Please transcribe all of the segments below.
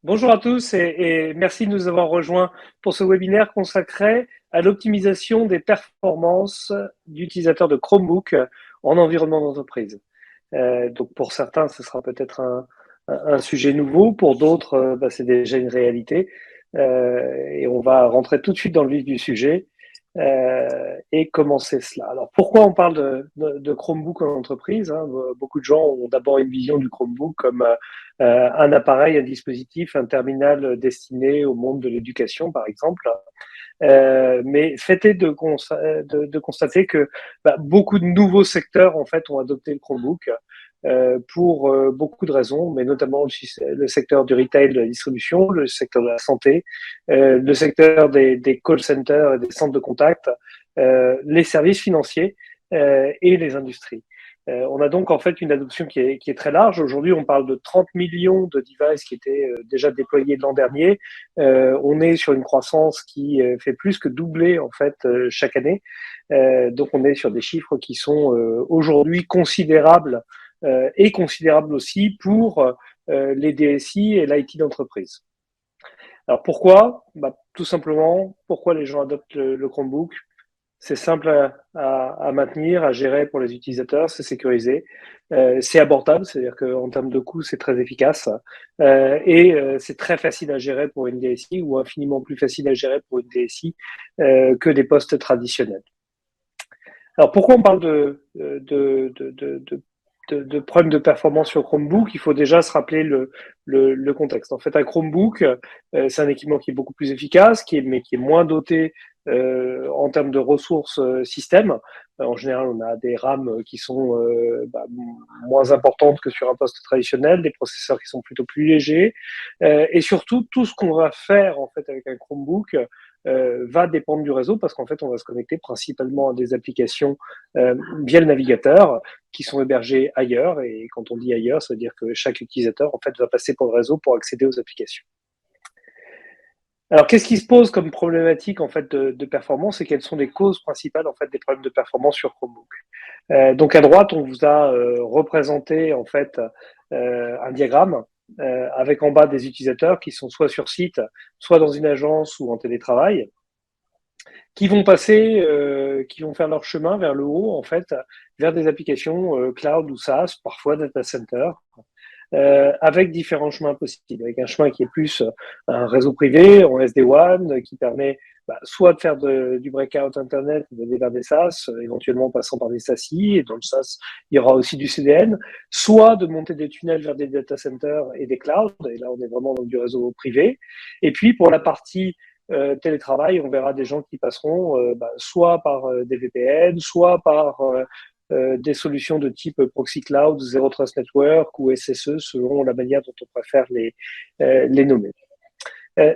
Bonjour à tous et merci de nous avoir rejoints pour ce webinaire consacré à l'optimisation des performances d'utilisateurs de Chromebook en environnement d'entreprise. Donc pour certains, ce sera peut-être un sujet nouveau, pour d'autres, c'est déjà une réalité. Et on va rentrer tout de suite dans le vif du sujet et commencer cela. Alors pourquoi on parle de Chromebook en entreprise, hein? Beaucoup de gens ont d'abord une vision du Chromebook comme un appareil, un dispositif, un terminal destiné au monde de l'éducation, par exemple. Mais fait est de constater que beaucoup de nouveaux secteurs en fait ont adopté le Chromebook pour beaucoup de raisons, mais notamment le secteur du retail, de la distribution, le secteur de la santé, le secteur des call centers et des centres de contact, les services financiers et les industries. On a donc en fait une adoption qui est très large. Aujourd'hui, on parle de 30 millions de devices qui étaient déjà déployés l'an dernier. On est sur une croissance qui fait plus que doubler en fait chaque année. Donc on est sur des chiffres qui sont aujourd'hui considérables et considérables aussi pour les DSI et l'IT d'entreprise. Alors pourquoi? Tout simplement, pourquoi les gens adoptent le Chromebook? C'est simple à maintenir, à gérer pour les utilisateurs, c'est sécurisé, c'est abordable, c'est-à-dire qu'en termes de coût, c'est très efficace et c'est très facile à gérer pour une DSI ou infiniment plus facile à gérer pour une DSI que des postes traditionnels. Alors pourquoi on parle de problèmes de performance sur Chromebook? Il faut déjà se rappeler le contexte. En fait, un Chromebook, c'est un équipement qui est beaucoup plus efficace, mais qui est moins doté en termes de ressources système. En général, on a des RAM qui sont moins importantes que sur un poste traditionnel, des processeurs qui sont plutôt plus légers, et surtout tout ce qu'on va faire en fait avec un Chromebook va dépendre du réseau parce qu'en fait, on va se connecter principalement à des applications via le navigateur qui sont hébergées ailleurs. Et quand on dit ailleurs, ça veut dire que chaque utilisateur en fait va passer par le réseau pour accéder aux applications. Alors, qu'est-ce qui se pose comme problématique en fait de performance et quelles sont les causes principales en fait des problèmes de performance sur Chromebook? Donc à droite, on vous a représenté en fait un diagramme avec en bas des utilisateurs qui sont soit sur site, soit dans une agence ou en télétravail, qui vont qui vont faire leur chemin vers le haut en fait, vers des applications cloud ou SaaS, parfois data center, avec différents chemins possibles. Avec un chemin qui est plus un réseau privé en SD-WAN qui permet soit de faire du breakout Internet, d'aller vers des SaaS, éventuellement passant par des SASI, et dans le SaaS, il y aura aussi du CDN, soit de monter des tunnels vers des data centers et des clouds, et là on est vraiment dans du réseau privé. Et puis pour la partie télétravail, on verra des gens qui passeront soit par des VPN, soit par des solutions de type Proxy Cloud, Zero Trust Network ou SSE, selon la manière dont on préfère les nommer.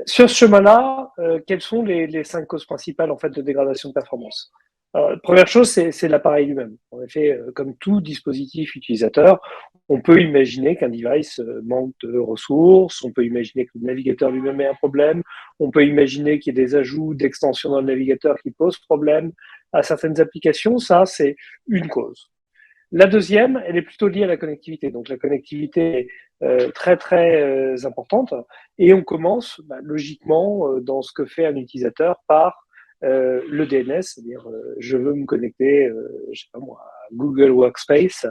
Sur ce chemin-là, quelles sont les 5 causes principales en fait de dégradation de performance? Alors, première chose, c'est l'appareil lui-même. En effet, comme tout dispositif utilisateur, on peut imaginer qu'un device manque de ressources, on peut imaginer que le navigateur lui-même ait un problème, on peut imaginer qu'il y ait des ajouts d'extensions dans le navigateur qui posent problème à certaines applications. Ça, c'est une cause. La deuxième, elle est plutôt liée à la connectivité. Donc la connectivité est très importante et on commence logiquement dans ce que fait un utilisateur par le DNS, c'est-à-dire je veux me connecter, je sais pas moi, à Google Workspace,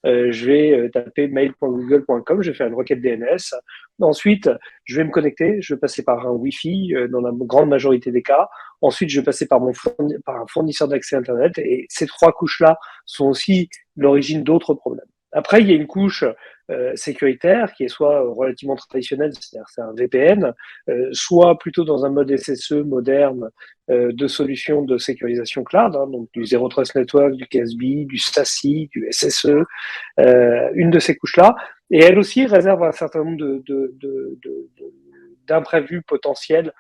je vais taper mail.google.com, je vais faire une requête DNS. Ensuite, je vais me connecter, je vais passer par un Wi-Fi dans la grande majorité des cas. Ensuite, je vais passer par un fournisseur d'accès Internet et ces 3 couches-là sont aussi l'origine d'autres problèmes. Après, il y a une couche sécuritaire qui est soit relativement traditionnelle, c'est-à-dire c'est un VPN, soit plutôt dans un mode SSE moderne de solutions de sécurisation cloud, hein, donc du Zero Trust Network, du CASB, du SASI, du SSE, une de ces couches-là, et elle aussi réserve un certain nombre d'imprévus potentiels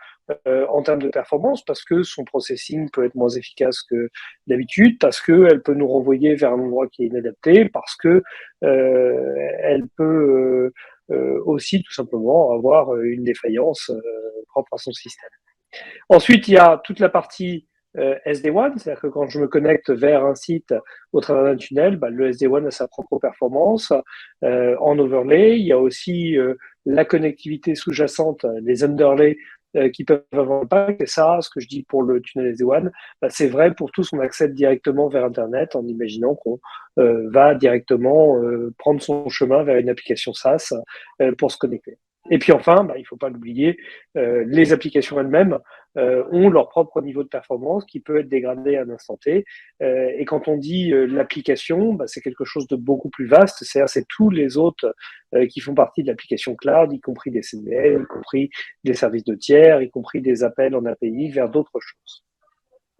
en termes de performance parce que son processing peut être moins efficace que d'habitude, parce qu'elle peut nous renvoyer vers un endroit qui est inadapté, parce que elle peut aussi tout simplement avoir une défaillance propre à son système. Ensuite, il y a toute la partie SD-WAN, c'est-à-dire que quand je me connecte vers un site au travers d'un tunnel, bah, le SD-WAN a sa propre performance. En overlay, il y a aussi la connectivité sous-jacente, les underlays qui peuvent avoir un impact. Et ça, ce que je dis pour le tunnel SD-WAN, bah, c'est vrai pour tout ce qu'on accède directement vers Internet en imaginant qu'on va directement prendre son chemin vers une application SaaS pour se connecter. Et puis enfin, bah, il ne faut pas l'oublier, les applications elles-mêmes ont leur propre niveau de performance qui peut être dégradé à un instant T. Et quand on dit l'application, bah, c'est quelque chose de beaucoup plus vaste, c'est-à-dire c'est tous les autres qui font partie de l'application cloud, y compris des CDN, y compris des services de tiers, y compris des appels en API vers d'autres choses.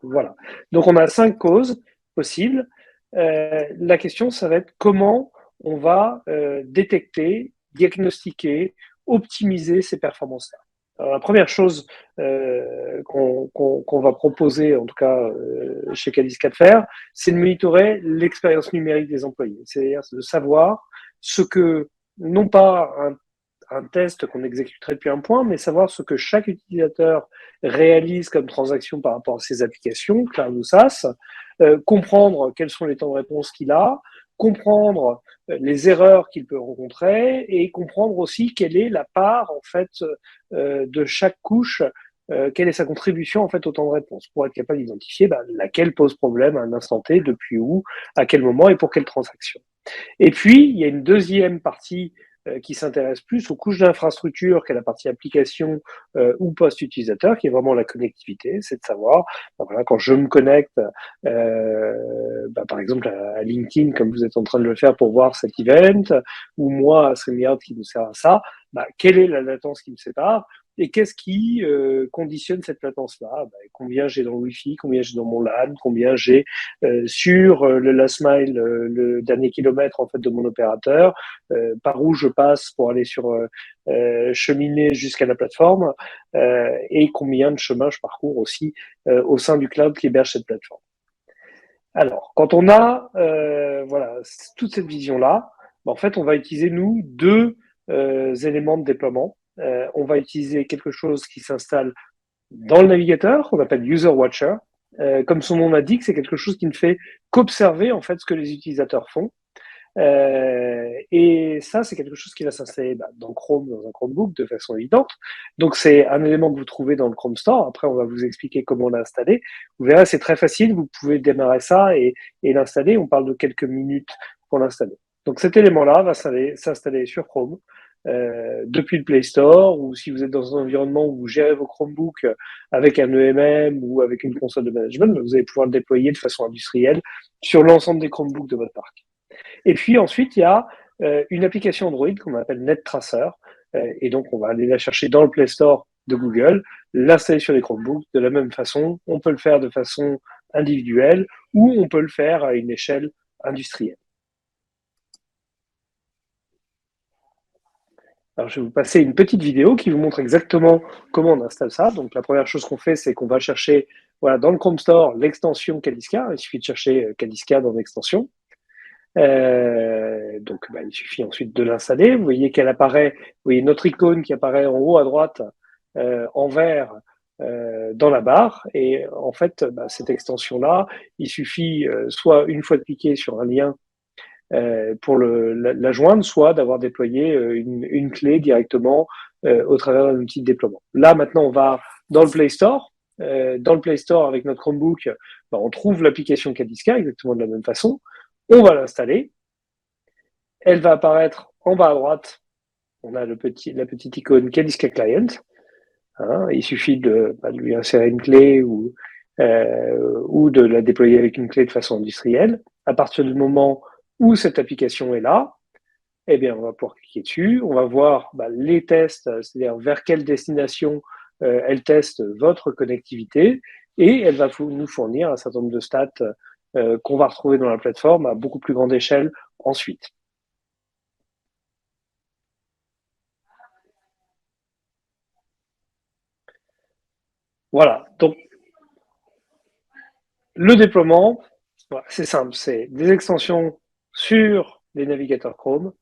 Voilà. Donc on a 5 causes possibles. La question, ça va être comment on va détecter, diagnostiquer, optimiser ces performances-là. Alors, la première chose qu'on va proposer, en tout cas chez Cadiz4 de faire, c'est de monitorer l'expérience numérique des employés. C'est-à-dire de savoir ce que, non pas un test qu'on exécuterait depuis un point, mais savoir ce que chaque utilisateur réalise comme transaction par rapport à ses applications, cloud ou SaaS, comprendre quels sont les temps de réponse qu'il a, comprendre les erreurs qu'il peut rencontrer et comprendre aussi quelle est la part en fait de chaque couche, quelle est sa contribution en fait au temps de réponse pour être capable d'identifier laquelle pose problème à un instant T, depuis où, à quel moment et pour quelle transaction. Et puis il y a une deuxième partie qui s'intéresse plus aux couches d'infrastructure qu'à la partie application ou post-utilisateur, qui est vraiment la connectivité, c'est de savoir, voilà, quand je me connecte, par exemple à LinkedIn, comme vous êtes en train de le faire pour voir cet event, ou moi à StreamYard qui nous sert à ça, quelle est la latence qui me sépare et qu'est-ce qui conditionne cette latence-là? Combien j'ai dans le Wi-Fi, combien j'ai dans mon LAN, combien j'ai sur le last mile, le dernier kilomètre en fait de mon opérateur, par où je passe pour aller sur cheminer jusqu'à la plateforme, et combien de chemin je parcours aussi au sein du cloud qui héberge cette plateforme. Alors, quand on a voilà toute cette vision-là, en fait, on va utiliser nous deux éléments de déploiement. On va utiliser quelque chose qui s'installe dans le navigateur, qu'on appelle User Watcher. Comme son nom l'indique, c'est quelque chose qui ne fait qu'observer en fait ce que les utilisateurs font. Et ça, c'est quelque chose qui va s'installer dans Chrome, dans un Chromebook, de façon évidente. Donc, c'est un élément que vous trouvez dans le Chrome Store. Après, on va vous expliquer comment l'installer. Vous verrez, c'est très facile. Vous pouvez démarrer ça et l'installer. On parle de quelques minutes pour l'installer. Donc, cet élément-là va s'installer sur Chrome. Depuis le Play Store, ou si vous êtes dans un environnement où vous gérez vos Chromebooks avec un EMM ou avec une console de management, vous allez pouvoir le déployer de façon industrielle sur l'ensemble des Chromebooks de votre parc. Et puis ensuite, il y a une application Android qu'on appelle NetTracer. Et donc, on va aller la chercher dans le Play Store de Google, l'installer sur les Chromebooks. De la même façon, on peut le faire de façon individuelle ou on peut le faire à une échelle industrielle. Alors, je vais vous passer une petite vidéo qui vous montre exactement comment on installe ça. Donc, la première chose qu'on fait, c'est qu'on va chercher dans le Chrome Store l'extension Kadiska. Il suffit de chercher Kadiska dans l'extension. Donc, il suffit ensuite de l'installer. Vous voyez qu'elle apparaît, vous voyez notre icône qui apparaît en haut à droite en vert dans la barre. Et en fait, cette extension-là, il suffit soit une fois de cliquer sur un lien pour la joindre, soit d'avoir déployé une clé directement au travers d'un outil de déploiement. Là, maintenant, on va dans le Play Store. Dans le Play Store, avec notre Chromebook, on trouve l'application Kadiska exactement de la même façon. On va l'installer. Elle va apparaître en bas à droite. On a la petite icône Kadiska Client. Il suffit de lui insérer une clé ou de la déployer avec une clé de façon industrielle. À partir du moment où cette application est là, eh bien, on va pouvoir cliquer dessus. On va voir les tests, c'est-à-dire vers quelle destination elle teste votre connectivité, et elle va nous fournir un certain nombre de stats qu'on va retrouver dans la plateforme à beaucoup plus grande échelle ensuite. Voilà, donc le déploiement, c'est simple, c'est des extensions sur les navigateurs Chrome,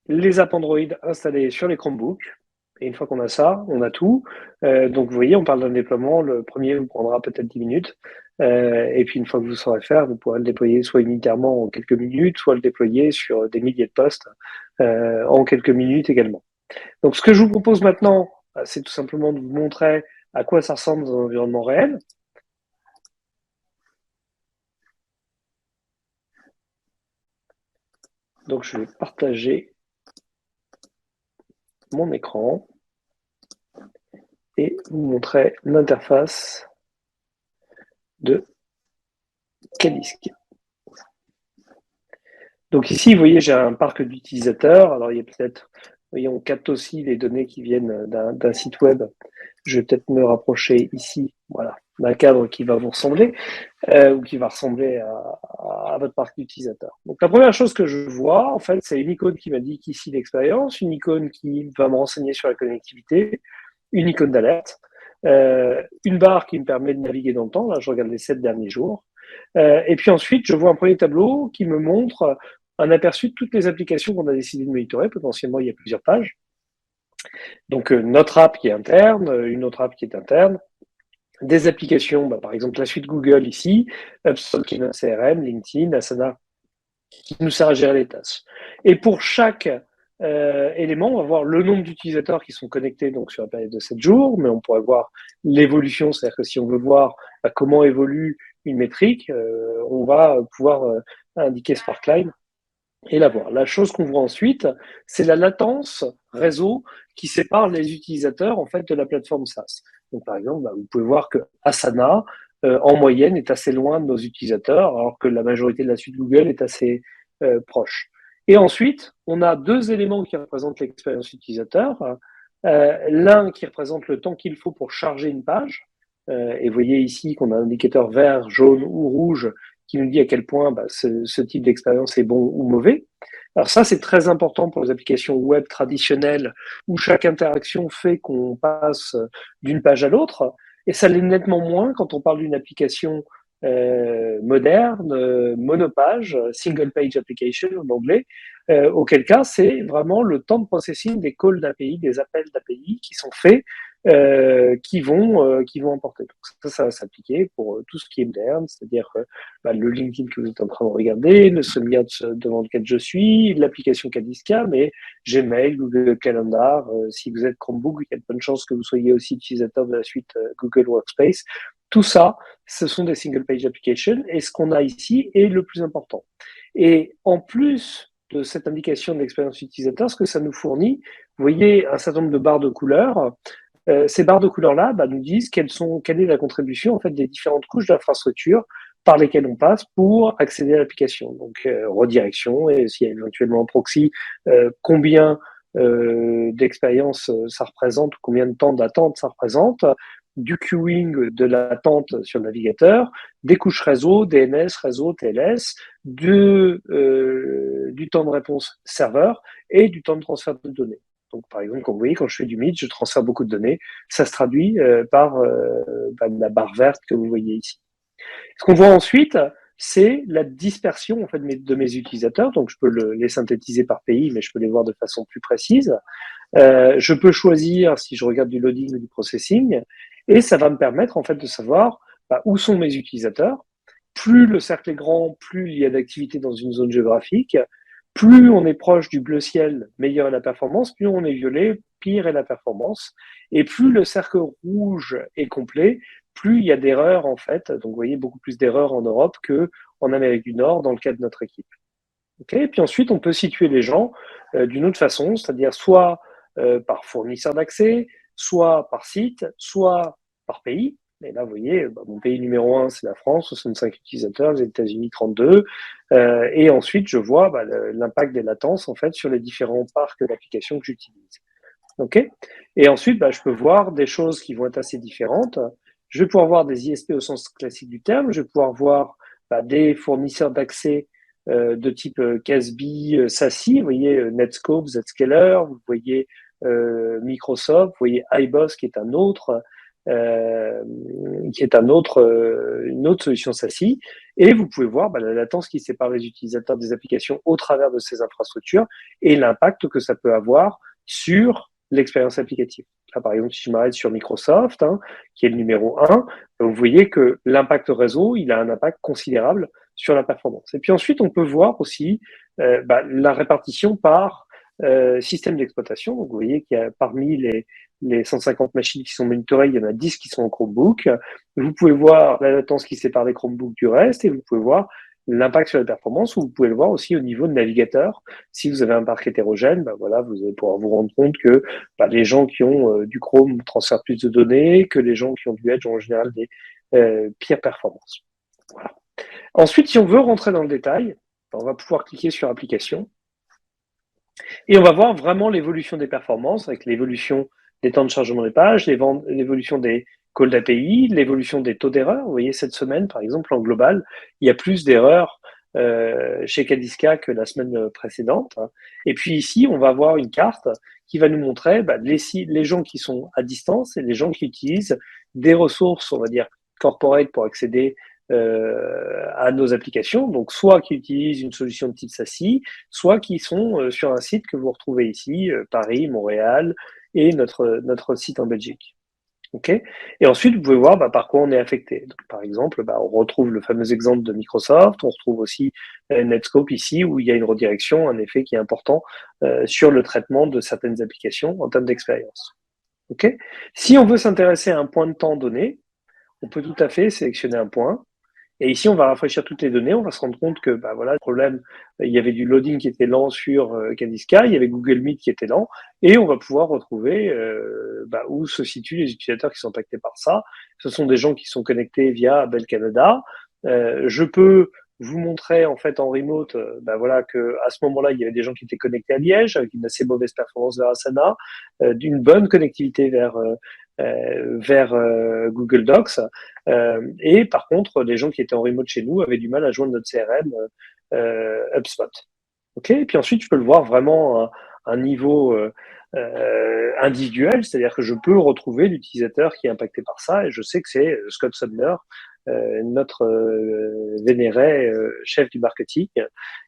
les apps Android installés sur les Chromebooks, Et une fois qu'on a ça, on a tout. Donc, vous voyez, on parle d'un déploiement. Le premier vous prendra peut-être 10 minutes. Et puis, une fois que vous saurez faire, vous pourrez le déployer soit unitairement en quelques minutes, soit le déployer sur des milliers de postes en quelques minutes également. Donc, ce que je vous propose maintenant, c'est tout simplement de vous montrer à quoi ça ressemble dans un environnement réel. Donc, je vais partager mon écran et vous montrer l'interface de Kadisk. Donc ici, vous voyez, j'ai un parc d'utilisateurs. Alors, il y a peut-être, vous voyez, on capte aussi les données qui viennent d'un site web. Je vais peut-être me rapprocher ici, voilà, d'un cadre qui va vous ressembler ou qui va ressembler à votre parc d'utilisateurs. Donc, la première chose que je vois, en fait, c'est une icône qui m'indique ici l'expérience, une icône qui va me renseigner sur la connectivité, une icône d'alerte, une barre qui me permet de naviguer dans le temps. Là, je regarde les 7 derniers jours. Et puis ensuite, je vois un premier tableau qui me montre un aperçu de toutes les applications qu'on a décidé de monitorer. Potentiellement, il y a plusieurs pages. Donc, notre app qui est interne, une autre app qui est interne, des applications, par exemple la suite Google ici, HubSpot qui est un CRM, LinkedIn, Asana qui nous sert à gérer les tâches. Et pour chaque élément, on va voir le nombre d'utilisateurs qui sont connectés donc sur la période de 7 jours, mais on pourrait voir l'évolution, c'est-à-dire que si on veut voir comment évolue une métrique, on va pouvoir indiquer Sparkline et la voir. La chose qu'on voit ensuite, c'est la latence réseau qui sépare les utilisateurs en fait de la plateforme SaaS. Donc par exemple, vous pouvez voir que Asana en moyenne est assez loin de nos utilisateurs, alors que la majorité de la suite Google est assez proche. Et ensuite, on a deux éléments qui représentent l'expérience utilisateur. L'un qui représente le temps qu'il faut pour charger une page. Et vous voyez ici qu'on a un indicateur vert, jaune ou rouge qui nous dit à quel point ce type d'expérience est bon ou mauvais. Alors ça, c'est très important pour les applications web traditionnelles où chaque interaction fait qu'on passe d'une page à l'autre. Et ça l'est nettement moins quand on parle d'une application moderne, monopage, single page application en anglais, auquel cas c'est vraiment le temps de processing des calls d'API, des appels d'API qui sont faits, qui vont emporter. Donc ça va s'appliquer pour tout ce qui est moderne, c'est-à-dire le LinkedIn que vous êtes en train de regarder, le SoMIA devant lequel je suis, l'application Kadiska, mais Gmail, Google Calendar, si vous êtes Chromebook, il y a de bonnes chances que vous soyez aussi utilisateur de la suite Google Workspace. Tout ça, ce sont des single page applications et ce qu'on a ici est le plus important. Et en plus de cette indication de l'expérience utilisateur, ce que ça nous fournit, vous voyez un certain nombre de barres de couleurs. Ces barres de couleurs-là nous disent quelle est la contribution en fait des différentes couches d'infrastructure par lesquelles on passe pour accéder à l'application. Donc redirection et s'il y a éventuellement un proxy, combien d'expérience ça représente, combien de temps d'attente ça représente, du queuing de l'attente sur le navigateur, des couches réseau, DNS, réseau, TLS, du temps de réponse serveur et du temps de transfert de données. Donc, par exemple, comme vous voyez, quand je fais du Meet, je transfère beaucoup de données. Ça se traduit par la barre verte que vous voyez ici. Ce qu'on voit ensuite, c'est la dispersion en fait de mes utilisateurs. Donc, je peux les synthétiser par pays, mais je peux les voir de façon plus précise. Je peux choisir si je regarde du loading ou du processing, et ça va me permettre en fait de savoir où sont mes utilisateurs. Plus le cercle est grand, plus il y a d'activité dans une zone géographique. Plus on est proche du bleu ciel, meilleure est la performance. Plus on est violet, pire est la performance. Et plus le cercle rouge est complet, plus il y a d'erreurs en fait. Donc vous voyez beaucoup plus d'erreurs en Europe que en Amérique du Nord dans le cas de notre équipe. Okay, et puis ensuite, on peut situer les gens d'une autre façon, c'est-à-dire soit par fournisseur d'accès, soit par site, soit par pays. Et là, vous voyez, mon pays numéro 1, c'est la France, 65 utilisateurs, les États-Unis, 32. Et ensuite, je vois l'impact des latences en fait sur les différents parcs d'applications que j'utilise. Okay, et ensuite, je peux voir des choses qui vont être assez différentes. Je vais pouvoir voir des ISP au sens classique du terme. Je vais pouvoir voir des fournisseurs d'accès de type Casby, SASI, vous voyez Netscope, Zscaler, vous voyez Microsoft, vous voyez iBoss qui est une autre solution SASI, et vous pouvez voir la latence qui sépare les utilisateurs des applications au travers de ces infrastructures et l'impact que ça peut avoir sur l'expérience applicative. Là, par exemple, si je m'arrête sur Microsoft, qui est le numéro 1, vous voyez que l'impact réseau, il a un impact considérable sur la performance. Et puis ensuite, on peut voir aussi la répartition par système d'exploitation. Donc, vous voyez qu'il y a parmi les 150 machines qui sont monitorées, il y en a 10 qui sont en Chromebook. Vous pouvez voir la latence qui sépare les Chromebooks du reste et vous pouvez voir l'impact sur la performance, ou vous pouvez le voir aussi au niveau de navigateur. Si vous avez un parc hétérogène, voilà, vous allez pouvoir vous rendre compte que les gens qui ont du Chrome transfèrent plus de données, que les gens qui ont du Edge ont en général des pires performances. Voilà. Ensuite, si on veut rentrer dans le détail, on va pouvoir cliquer sur Applications et on va voir vraiment l'évolution des performances avec l'évolution des temps de chargement des pages, l'évolution des calls d'API, l'évolution des taux d'erreur. Vous voyez, cette semaine, par exemple, en global, il y a plus d'erreurs chez Kadiska que la semaine précédente. Et puis ici, on va avoir une carte qui va nous montrer les gens qui sont à distance et les gens qui utilisent des ressources, on va dire, corporate pour accéder à nos applications, donc soit qui utilisent une solution de type SASI, soit qui sont sur un site que vous retrouvez ici, Paris, Montréal, et notre site en Belgique. Okay. Et ensuite, vous pouvez voir par quoi on est affecté. Donc, par exemple, on retrouve le fameux exemple de Microsoft, on retrouve aussi Netscope ici, où il y a une redirection, un effet qui est important sur le traitement de certaines applications en termes d'expérience. Okay. Si on veut s'intéresser à un point de temps donné, on peut tout à fait sélectionner un point. Et ici, on va rafraîchir toutes les données. On va se rendre compte que, le problème, il y avait du loading qui était lent sur Kadiska, il y avait Google Meet qui était lent, et on va pouvoir retrouver où se situent les utilisateurs qui sont impactés par ça. Ce sont des gens qui sont connectés via Bell Canada. Je peux vous montrer en fait en remote, que à ce moment-là, il y avait des gens qui étaient connectés à Liège avec une assez mauvaise performance vers Asana, d'une bonne connectivité vers Google Docs. Et par contre, les gens qui étaient en remote chez nous avaient du mal à joindre notre CRM HubSpot. Okay. Et puis ensuite, je peux le voir vraiment à un niveau individuel, c'est-à-dire que je peux retrouver l'utilisateur qui est impacté par ça, et je sais que c'est Scott Sumner, notre vénéré chef du marketing,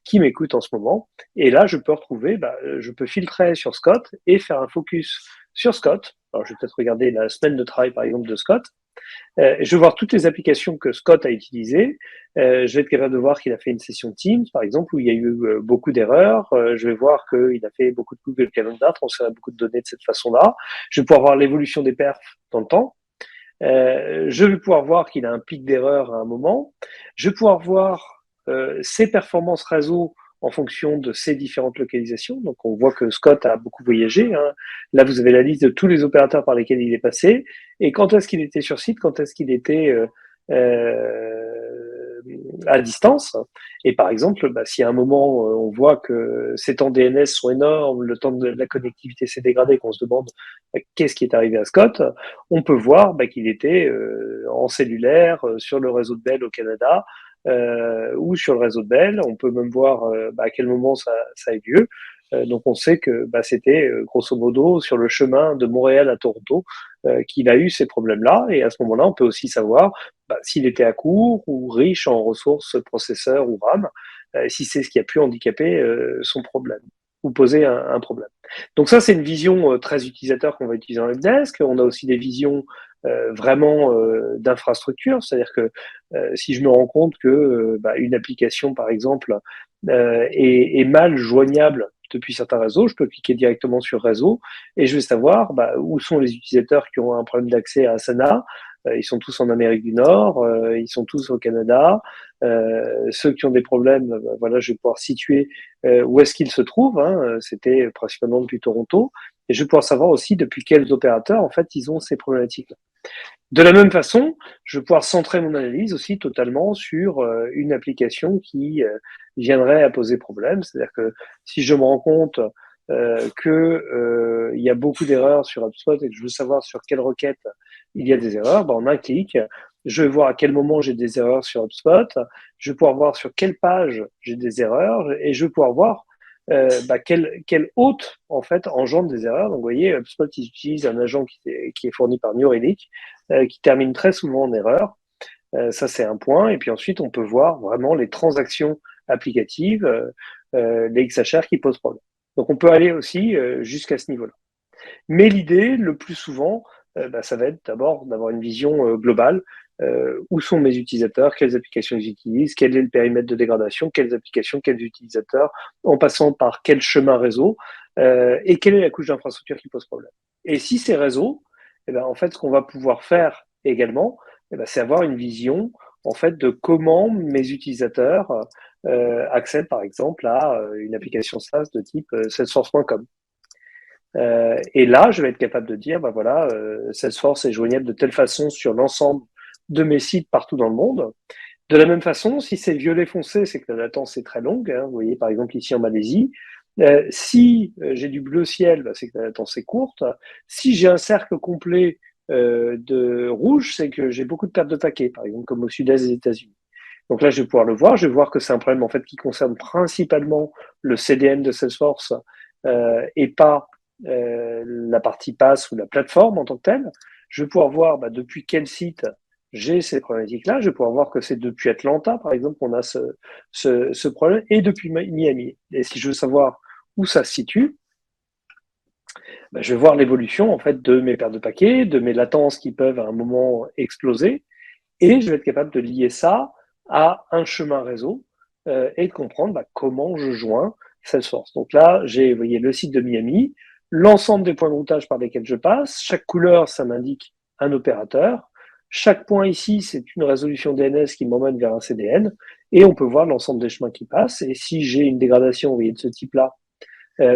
qui m'écoute en ce moment. Et là, je peux retrouver, je peux filtrer sur Scott et faire un focus sur Scott. Alors, je vais peut-être regarder la semaine de travail, par exemple, de Scott. Je vais voir toutes les applications que Scott a utilisées. Je vais être capable de voir qu'il a fait une session Teams, par exemple, où il y a eu beaucoup d'erreurs. Je vais voir qu'il a fait beaucoup de Google Calendar, transféré beaucoup de données de cette façon-là. Je vais pouvoir voir l'évolution des perfs dans le temps. Je vais pouvoir voir qu'il a un pic d'erreur à un moment. Je vais pouvoir voir ses performances réseau en fonction de ses différentes localisations. Donc, on voit que Scott a beaucoup voyagé. Là, vous avez la liste de tous les opérateurs par lesquels il est passé et quand est-ce qu'il était sur site, quand est-ce qu'il était à distance. Et par exemple, si à un moment on voit que ces temps DNS sont énormes, le temps de la connectivité s'est dégradé, qu'on se demande qu'est-ce qui est arrivé à Scott, on peut voir qu'il était en cellulaire sur le réseau de Bell au Canada ou sur le réseau de Bell. On peut même voir à quel moment ça a eu lieu. Donc on sait que c'était grosso modo sur le chemin de Montréal à Toronto qu'il a eu ces problèmes-là. Et à ce moment-là, on peut aussi savoir s'il était à court ou riche en ressources processeurs ou RAM, si c'est ce qui a pu handicaper son problème ou poser un problème. Donc ça, c'est une vision très utilisateur qu'on va utiliser en helpdesk. On a aussi des visions vraiment d'infrastructure, c'est-à-dire que si je me rends compte que une application, par exemple, est mal joignable depuis certains réseaux, je peux cliquer directement sur réseau et je vais savoir où sont les utilisateurs qui ont un problème d'accès à Asana. Ils sont tous en Amérique du Nord, ils sont tous au Canada. Ceux qui ont des problèmes, je vais pouvoir situer où est-ce qu'ils se trouvent. C'était principalement depuis Toronto. Et je vais pouvoir savoir aussi depuis quels opérateurs, en fait, ils ont ces problématiques-là. De la même façon, je vais pouvoir centrer mon analyse aussi totalement sur une application qui viendrait à poser problème. C'est-à-dire que si je me rends compte il y a beaucoup d'erreurs sur HubSpot et que je veux savoir sur quelle requête il y a des erreurs, en un clic, je vais voir à quel moment j'ai des erreurs sur HubSpot, je vais pouvoir voir sur quelle page j'ai des erreurs et je vais pouvoir voir quel hôte en fait engendre des erreurs. Donc vous voyez, HubSpot utilise un agent qui est fourni par New Relic, qui termine très souvent en erreur. Ça c'est un point. Et puis ensuite on peut voir vraiment les transactions applicatives, les XHR qui posent problème. Donc on peut aller aussi jusqu'à ce niveau-là. Mais l'idée, le plus souvent, ça va être d'abord d'avoir une vision globale. Où sont mes utilisateurs, quelles applications ils utilisent, quel est le périmètre de dégradation, quelles applications, quels utilisateurs, en passant par quel chemin réseau, et quelle est la couche d'infrastructure qui pose problème. Et si c'est réseau, en fait, ce qu'on va pouvoir faire également, c'est avoir une vision en fait de comment mes utilisateurs accèdent par exemple à une application SaaS de type Salesforce.com. Et là, je vais être capable de dire, voilà, Salesforce est joignable de telle façon sur l'ensemble de mes sites partout dans le monde. De la même façon, si c'est violet foncé, c'est que la latence est très longue. Vous voyez, par exemple, ici en Malaisie. Si j'ai du bleu ciel, c'est que la latence est courte. Si j'ai un cercle complet de rouge, c'est que j'ai beaucoup de pertes de paquets, par exemple, comme au sud-est des États-Unis. Donc là, je vais pouvoir le voir. Je vais voir que c'est un problème en fait qui concerne principalement le CDN de Salesforce et pas la partie pass ou la plateforme en tant que telle. Je vais pouvoir voir depuis quel site j'ai ces problématiques-là. Je vais pouvoir voir que c'est depuis Atlanta, par exemple, qu'on a ce problème, et depuis Miami. Et si je veux savoir où ça se situe, je vais voir l'évolution en fait de mes paires de paquets, de mes latences qui peuvent à un moment exploser, et je vais être capable de lier ça à un chemin réseau et de comprendre comment je joins Salesforce. Donc là, j'ai, vous voyez, le site de Miami, l'ensemble des points de routage par lesquels je passe. Chaque couleur, ça m'indique un opérateur. Chaque point ici, c'est une résolution DNS qui m'emmène vers un CDN. Et on peut voir l'ensemble des chemins qui passent. Et si j'ai une dégradation, vous voyez, de ce type-là,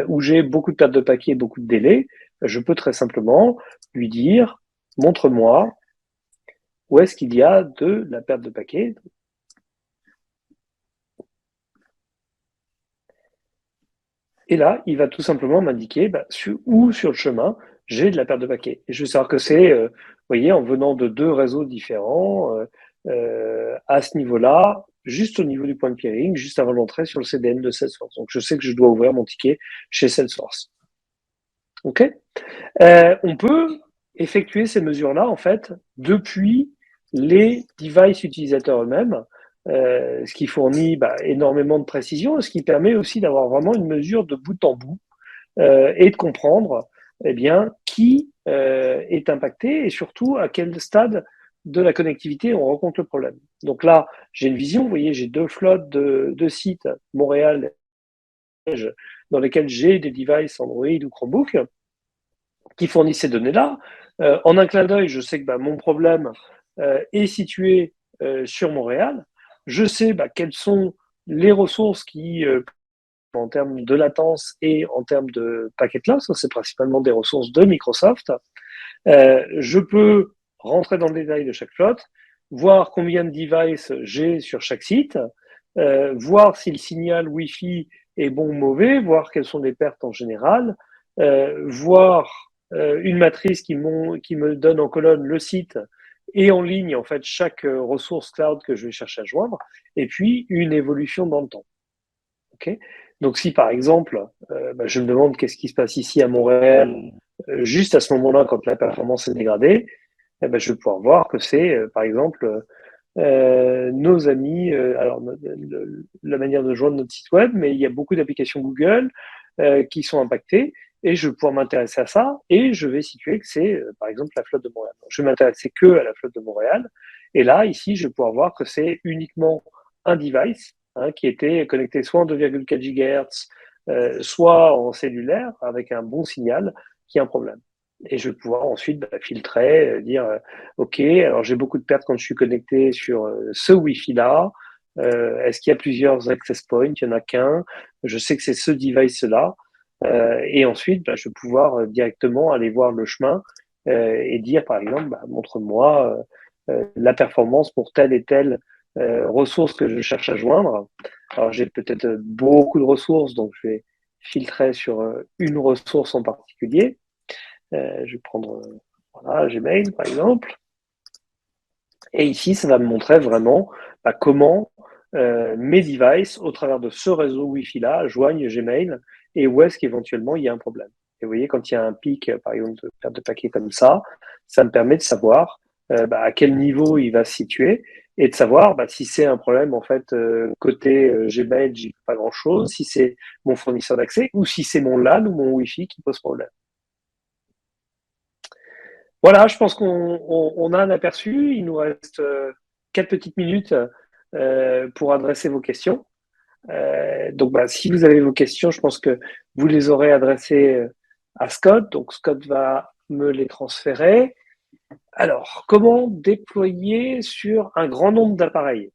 où j'ai beaucoup de pertes de paquets, beaucoup de délais, je peux très simplement lui dire, montre-moi où est-ce qu'il y a de la perte de paquets. Et là, il va tout simplement m'indiquer où sur le chemin j'ai de la perte de paquets. Et je veux savoir que c'est, vous voyez, en venant de deux réseaux différents, à ce niveau-là, juste au niveau du point de peering, juste avant l'entrée sur le CDN de Salesforce. Donc, je sais que je dois ouvrir mon ticket chez Salesforce. OK. On peut effectuer ces mesures-là, en fait, depuis les devices utilisateurs eux-mêmes, ce qui fournit énormément de précision, ce qui permet aussi d'avoir vraiment une mesure de bout en bout et de comprendre qui est impacté et surtout à quel stade de la connectivité on rencontre le problème. Donc là, j'ai une vision, vous voyez, j'ai deux flottes de sites, Montréal, dans lesquels j'ai des devices Android ou Chromebook qui fournissent ces données-là. En un clin d'œil, je sais que mon problème est situé sur Montréal. Je sais quelles sont les ressources qui, en termes de latence et en termes de packet loss, c'est principalement des ressources de Microsoft. Je peux rentrer dans le détail de chaque flotte, voir combien de devices j'ai sur chaque site, voir si le signal Wi-Fi est bon ou mauvais, voir quelles sont les pertes en général, voir une matrice qui me donne en colonne le site et en ligne en fait chaque ressource cloud que je vais chercher à joindre, et puis une évolution dans le temps. Okay. Donc si par exemple, je me demande qu'est-ce qui se passe ici à Montréal, juste à ce moment-là, quand la performance est dégradée, je vais pouvoir voir que c'est, par exemple, nos amis, alors la manière de joindre notre site web, mais il y a beaucoup d'applications Google qui sont impactées, et je vais pouvoir m'intéresser à ça, et je vais situer que c'est, par exemple, la flotte de Montréal. Donc, je vais m'intéresser que à la flotte de Montréal, et là, ici, je vais pouvoir voir que c'est uniquement un device qui était connecté soit en 2,4 GHz, soit en cellulaire, avec un bon signal, qui a un problème. Et je vais pouvoir ensuite filtrer, dire OK, alors j'ai beaucoup de pertes quand je suis connecté sur ce Wi-Fi-là. Est-ce qu'il y a plusieurs access points? Il n'y en a qu'un. Je sais que c'est ce device-là. Et ensuite, je vais pouvoir directement aller voir le chemin et dire, par exemple, montre-moi la performance pour telle et telle ressource que je cherche à joindre. Alors, j'ai peut-être beaucoup de ressources, donc je vais filtrer sur une ressource en particulier. Je vais prendre voilà, Gmail, par exemple. Et ici, ça va me montrer vraiment comment mes devices, au travers de ce réseau Wi-Fi-là, joignent Gmail et où est-ce qu'éventuellement il y a un problème. Et vous voyez, quand il y a un pic, par exemple, de perte de paquets comme ça me permet de savoir à quel niveau il va se situer et de savoir si c'est un problème, en fait, côté Gmail, j'ai pas grand-chose, si c'est mon fournisseur d'accès ou si c'est mon LAN ou mon Wi-Fi qui pose problème. Voilà, je pense qu'on a un aperçu. Il nous reste 4 petites minutes pour adresser vos questions. Donc, bah, si vous avez vos questions, je pense que vous les aurez adressées à Scott. Donc, Scott va me les transférer. Alors, comment déployer sur un grand nombre d'appareils?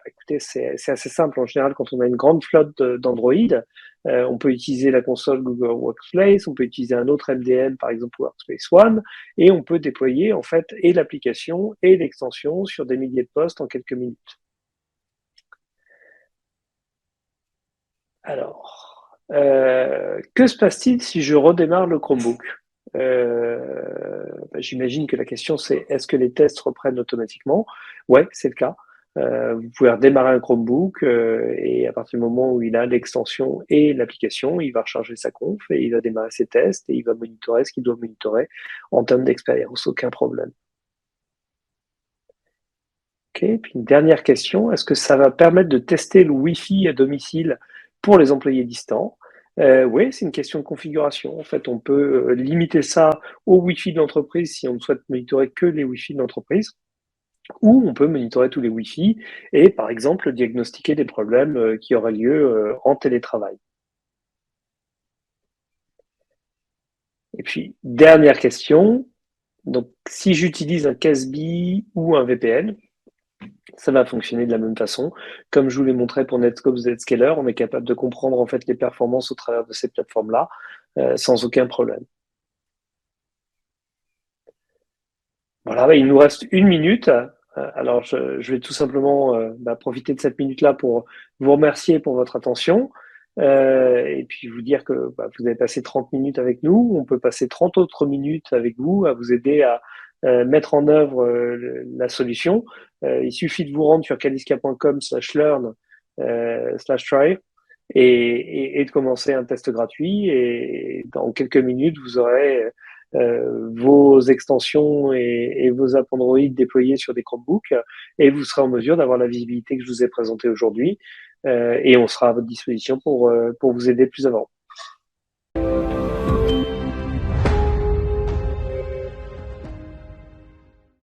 Écoutez, c'est assez simple. En général, quand on a une grande flotte d'Android, on peut utiliser la console Google Workspace, on peut utiliser un autre MDM, par exemple Workspace ONE, et on peut déployer en fait et l'application et l'extension sur des milliers de postes en quelques minutes. Alors, que se passe-t-il si je redémarre le Chromebook? J'imagine que la question c'est est-ce que les tests reprennent automatiquement? Ouais, c'est le cas. Vous pouvez redémarrer un Chromebook et à partir du moment où il a l'extension et l'application, il va recharger sa conf et il va démarrer ses tests et il va monitorer ce qu'il doit monitorer en termes d'expérience, aucun problème. Ok, puis une dernière question, est-ce que ça va permettre de tester le Wi-Fi à domicile pour les employés distants? Oui, c'est une question de configuration. En fait, on peut limiter ça au Wi-Fi de l'entreprise si on ne souhaite monitorer que les Wi-Fi de l'entreprise, ou on peut monitorer tous les Wi-Fi et, par exemple, diagnostiquer des problèmes qui auraient lieu en télétravail. Et puis, dernière question, donc si j'utilise un Casby ou un VPN, ça va fonctionner de la même façon. Comme je vous l'ai montré pour Netscope Zscaler, on est capable de comprendre en fait les performances au travers de ces plateformes-là sans aucun problème. Voilà, il nous reste 1 minute. Alors, je vais tout simplement profiter de cette minute-là pour vous remercier pour votre attention et puis vous dire que vous avez passé 30 minutes avec nous. On peut passer 30 autres minutes avec vous à vous aider à mettre en œuvre la solution. Il suffit de vous rendre sur kaliska.com/learn/try et de commencer un test gratuit. Et dans quelques minutes, vous aurez vos extensions et vos apps Android déployées sur des Chromebooks et vous serez en mesure d'avoir la visibilité que je vous ai présentée aujourd'hui et on sera à votre disposition pour vous aider plus avant.